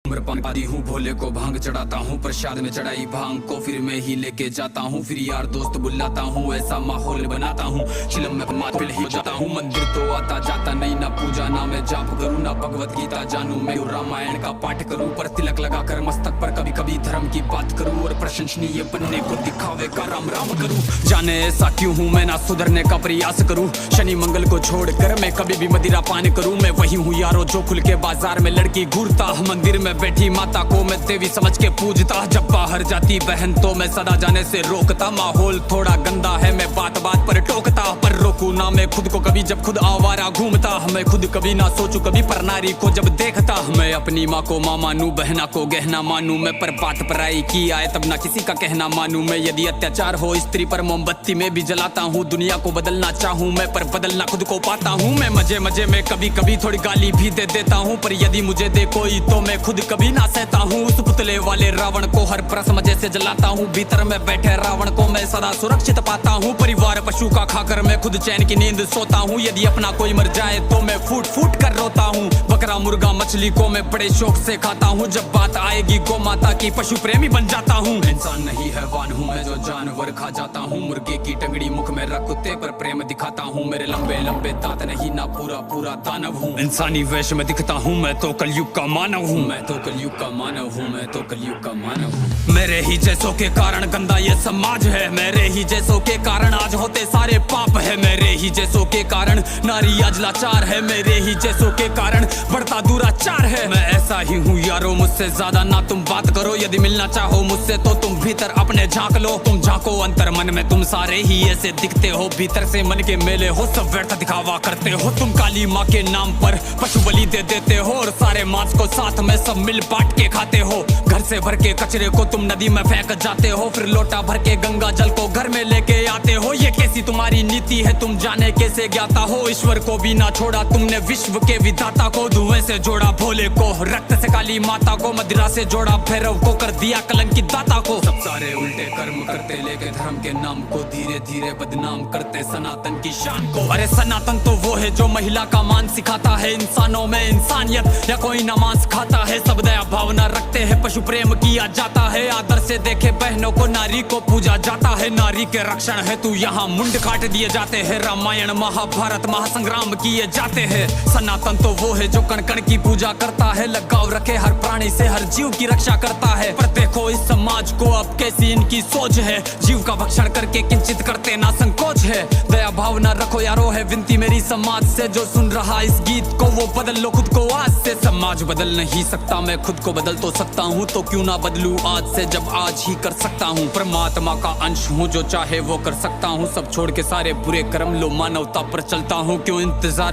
उम्र पाती हूँ, भोले को भांग चढ़ाता हूँ, प्रसाद में चढ़ाई भांग को फिर मैं ही लेके जाता हूँ, फिर यार दोस्त बुलाता हूँ, ऐसा माहौल बनाता हूँ, चिलम में मातमिल ही जाता हूँ। मंदिर तो आता जाता नहीं, ना पूजा ना मैं जाप करूँ, ना भगवत गीता जानू, मैं रामायण का पाठ करूँ, पर तिलक लगाकर मस्तक पर कभी कभी धर्म की बात करूँ, और प्रशंसनीय बनने को दिखावे का राम राम करूँ। जाने ऐसा क्यों हूँ मैं, ना सुधरने का प्रयास करूँ, शनि मंगल को छोड़कर मैं कभी भी मदिरा पान करूँ। मैं वही हूँ यारो जो खुल के बाजार में लड़की घूरता, मंदिर में बैठी माता को मैं देवी समझ के पूजता, जब बाहर जाती बहन तो मैं सदा जाने से रोकता। माहौल थोड़ा गंदा है, मैं बात बात पर टोकता, पर रोकू ना मैं खुद को कभी जब खुद आवारा घूमता। मैं खुद कभी ना सोचू कभी पर नारी को जब देखता, मैं अपनी माँ को माँ मानू, बहना को गहना मानू, मैं पर बात पराई की आए तब ना किसी का कहना मानू। मैं यदि अत्याचार हो स्त्री पर मोमबत्ती में भी जलाता हूँ, दुनिया को बदलना चाहूँ मैं पर बदलना खुद को पाता हूँ। मैं मजे मजे में कभी कभी थोड़ी गाली भी दे देता हूँ, पर यदि मुझे दे कोई तो मैं खुद कभी ना सहता हूँ। उस पुतले वाले रावण को हर परस मजे से जलाता हूँ, भीतर में बैठे रावण को मैं सदा सुरक्षित पाता हूँ। परिवार पशु का खाकर मैं खुद चैन की नींद सोता हूँ, यदि अपना कोई मर जाए तो मैं फूट फूट कर रोता हूँ। बकरा मुर्गा मछली को मैं बड़े शौक से खाता हूँ, जब बात आएगी गौ माता की पशु प्रेमी बन जाता हूँ। इंसान नहीं हैवान हूँ मैं जो जानवर खा जाता हूँ, मुर्गे की टंगड़ी मुख में रख कुत्ते पर प्रेम दिखाता हूँ, मेरे लंबे लंबे दांत नहीं ना पूरा पूरा दानव हूँ। इंसानी वेश में दिखता हूँ मैं तो कलयुग का मानव हूँ, मैं तो कलयुग का मानव हूँ, मैं तो कलयुग का मानव हूँ। मेरे ही जैसों के कारण गंदा ये समाज है, मेरे ही जैसों के कारण आज होते सारे पाप है, मेरे ही जैसों के कारण नारी आज लाचार है, मेरे ही जैसों के कारण बढ़ता दुराचार है। मैं ऐसा ही हूँ यारो, मुझसे ज्यादा ना तुम बात करो, यदि मिलना चाहो मुझसे तो तुम भीतर अपने झांक लो। तुम झांको अंतर मन में, तुम सारे ही ऐसे दिखते हो, भीतर से मन के मेले हो, सब व्यर्थ दिखावा करते हो। तुम काली माँ के नाम पर पशु बलि दे देते हो, और सारे मांस को साथ में सब मिल बांट के खाते हो। घर से भर के कचरे को तुम नदी में फेंक जाते हो, फिर लोटा भर के गंगा जल को घर में लेके आते हो। ये कैसी तुम्हारी नीति है, तुम जाने कैसे ज्ञाता हो, ईश्वर को भी ना छोड़ा तुमने विश्व के विधाता को। धुएं से जोड़ा भोले को, रक्त से काली माता को, मदिरा से जोड़ा भैरव को, कर दिया कलंकित दाता को। सब सारे उल्टे कर्म करते लेके धर्म के नाम को, धीरे धीरे बदनाम करते सनातन की शान को। अरे सनातन तो वो है जो महिला का मान सिखाता है, इंसानों में इंसानियत या कोई ना मांस खाता है। सब दया भावना रखते हैं, पशु प्रेम किया जाता है, आदर से देखे बहनों को, नारी को पूजा जाता है। नारी के रक्षण है तू यहाँ मुंड काट दिए जाते हैं, रामायण महाभारत महासंग्राम किए जाते हैं। सनातन तो वो है जो कण कण की पूजा करता है, लगाव रखे हर प्राणी से, हर जीव की रक्षा करता है। पर देखो इस समाज को अब कैसी इनकी सोच है, जीव का भक्षण करके किंचित करते ना संकोच है। दया भावना रखो यारो है विनती मेरी समाज से, जो सुन रहा इस गीत को वो बदल लो खुद को आज से। समाज बदल नहीं सकता, मैं खुद को बदल तो सकता हूँ, तो क्यों ना बदलूं आज से जब आज ही कर सकता हूँ। परमात्मा का अंश हूँ, जो चाहे वो कर सकता हूँ, सब छोड़ के सारे बुरे कर्म लो, मानवता पर चलता हूँ, क्यों इंतजार